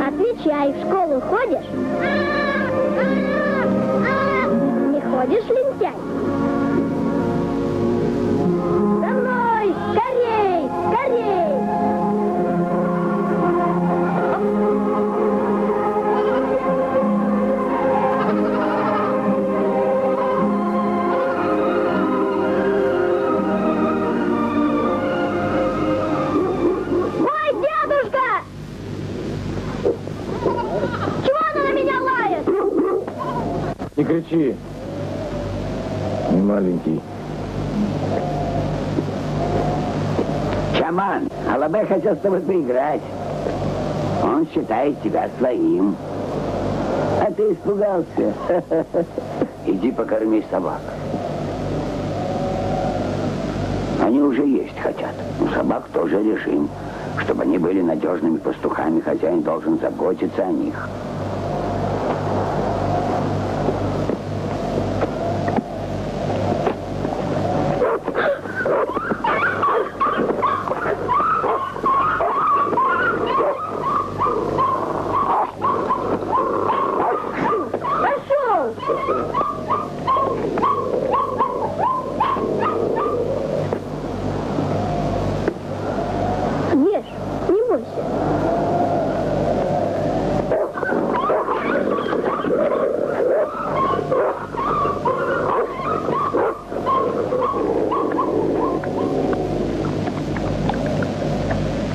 Отвечай, в школу ходишь? Не ходишь, лентяй? За мной! Скорей! Скорей! Не кричи, не маленький. Чаман, Алабай хотел с тобой поиграть. Он считает тебя своим. А ты испугался. Иди покорми собак. Они уже есть хотят. У собак тоже режим. Чтобы они были надежными пастухами, хозяин должен заботиться о них.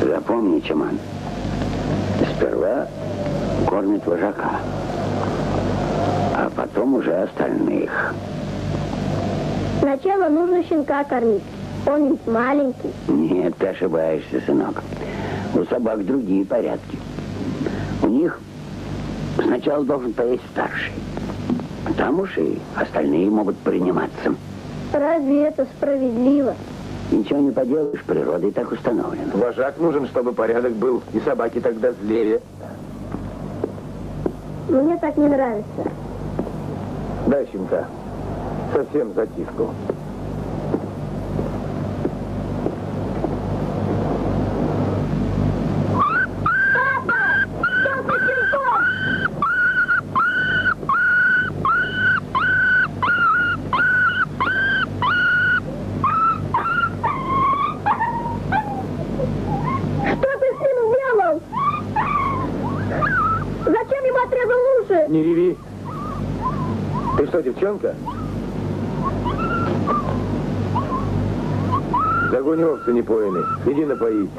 Запомни, Чаман, сперва кормит вожака, а потом уже остальных. Сначала нужно щенка кормить. Он ведь маленький. Нет, ты ошибаешься, сынок. У собак другие порядки. У них сначала должен поесть старший, а там уж и остальные могут приниматься. Разве это справедливо? Ничего не поделаешь, природой так установлено. Вожак нужен, чтобы порядок был, и собаки тогда злее. Мне так не нравится. Дай щенка. Совсем затишку. Не реви. Ты что, девчонка? Загонь овцы непоенный. Иди напоить.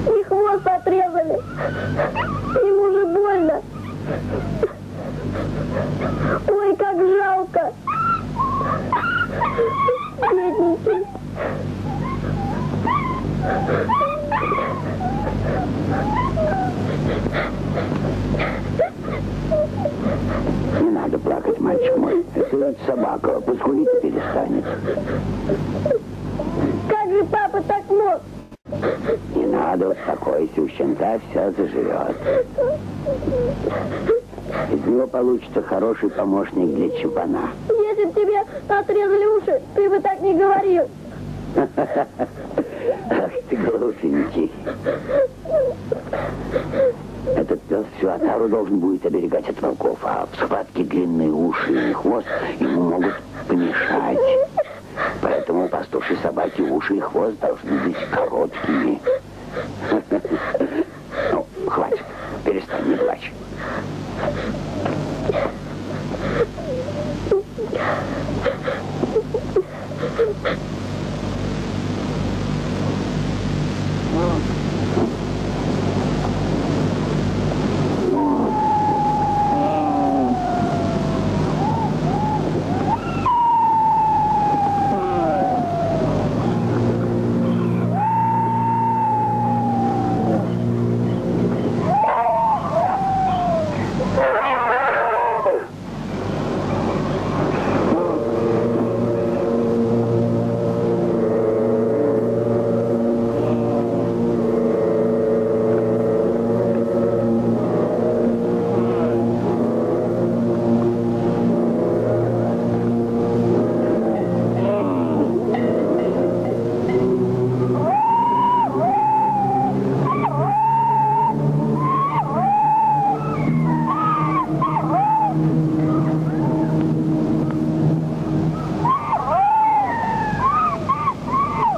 И хвост отрезали. Ему же больно. Ой, как жалко. Бедненький. Не надо плакать, мальчик мой. Это ведь собака, поскулить перестанет. Как же папа так мог? Не надо, успокойся, у щенка все заживет. Из него получится хороший помощник для чапана. Если бы тебе отрезали уши, ты бы так не говорил. Ах ты глупенький. Этот пес всю отару должен будет оберегать от волков, а в схватке длинные уши и хвост ему могут помешать. Поэтому у пастушей собаки уши и хвост должны быть короткими. Ну, хватит, перестань, не плачь.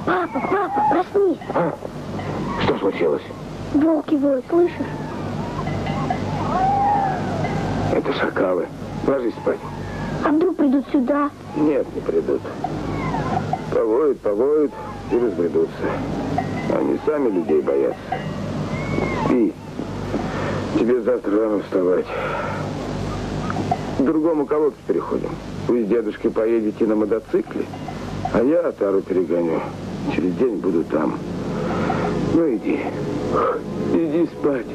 Папа, проснись. А? Что случилось? Волки воют, слышишь? Это шакалы. Ложись спать. А вдруг придут сюда? Нет, не придут. Повоют и разбредутся. Они сами людей боятся. Спи. Тебе завтра рано вставать. К другому колодцу переходим. Вы с дедушкой поедете на мотоцикле, а я Тару перегоню. Через день буду там. Ну иди. Иди спать.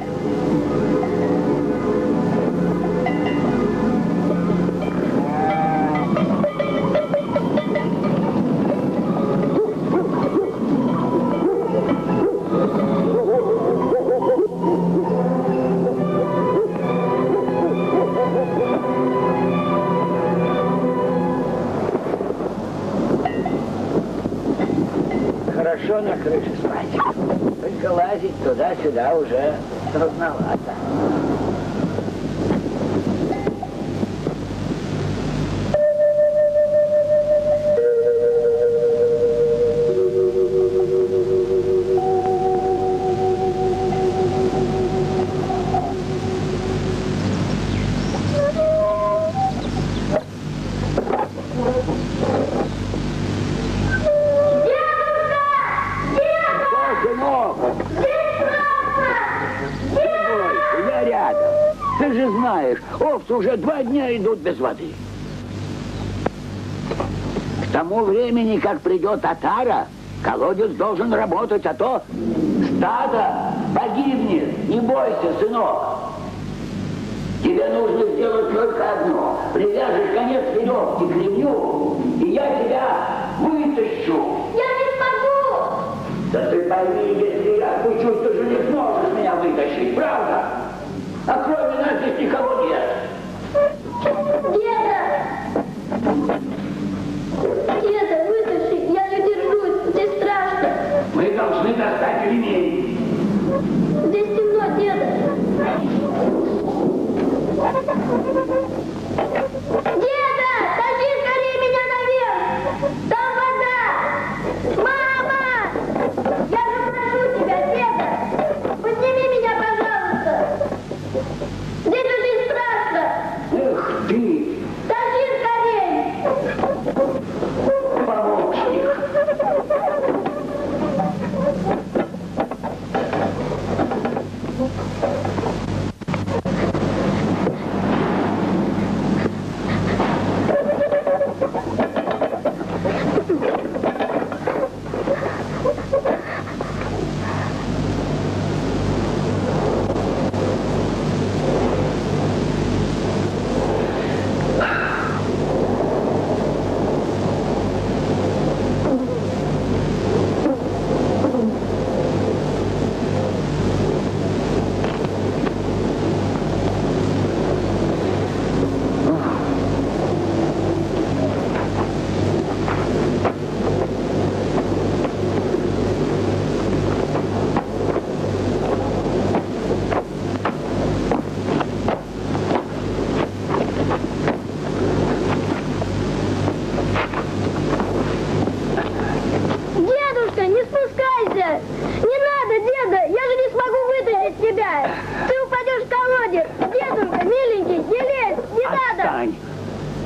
Хорошо на крыше спать. Только лазить туда-сюда уже трудновато. Овцы уже 2 дня идут без воды. К тому времени, как придет Отара, колодец должен работать, а то стадо погибнет. Не бойся, сынок. Тебе нужно сделать только одно. Привяжешь конец веревки к ремню, и я тебя вытащу. Я не смогу! Да ты пойми, если я отпущусь, ты же не сможешь меня вытащить, правда? А кроме нас здесь никого нет. Деда, вытащи, я не держусь, здесь страшно. Мы должны достать ремень. Здесь темно, деда. Деда, тащи скорее меня наверх. Там вода. Мама! Я же прошу тебя, деда. Подними меня, пожалуйста. Здесь очень страшно. Эх ты! Тащи скорее. Помощник!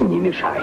Не мешай.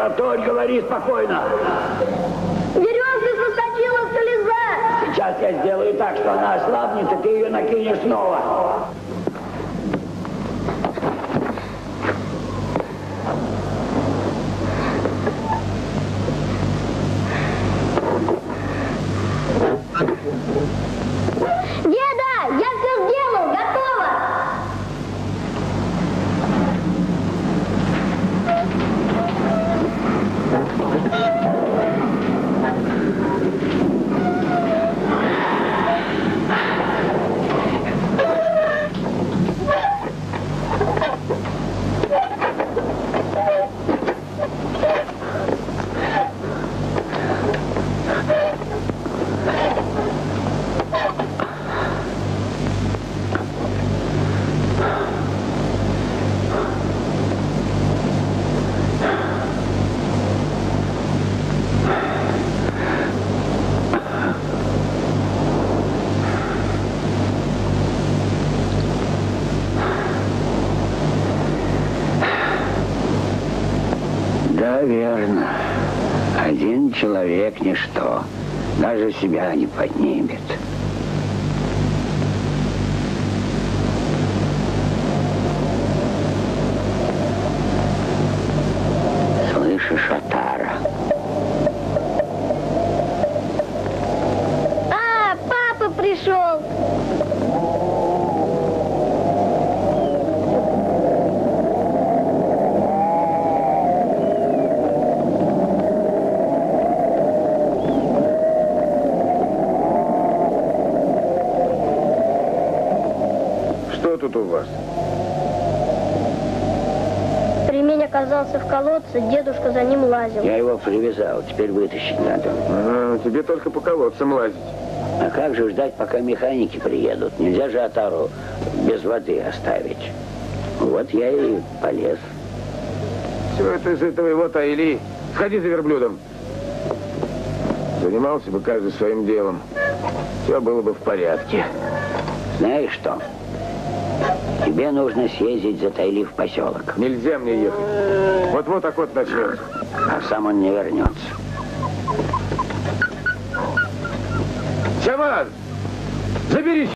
Тараторь, говори спокойно. Веревка соскочила с колеса. Сейчас я сделаю так, что она ослабнет, и ты ее накинешь снова. Деда, я все сделал, готово. Да, верно. Один человек ничто. Даже себя не поднимет. Слышишь, Отара? А, папа пришел. Что тут у вас? Ремень оказался в колодце, дедушка за ним лазил. Я его привязал, теперь вытащить надо. Ага, тебе только по колодцам лазить. А как же ждать, пока механики приедут? Нельзя же Отару без воды оставить. Вот я и полез. Все это из-за твоего Тайли. Сходи за верблюдом. Занимался бы каждый своим делом. Все было бы в порядке. Знаешь что? Тебе нужно съездить за Тайли в поселок. Нельзя мне ехать. Вот-вот охота начнется. А сам он не вернется. Шаман! Заберись!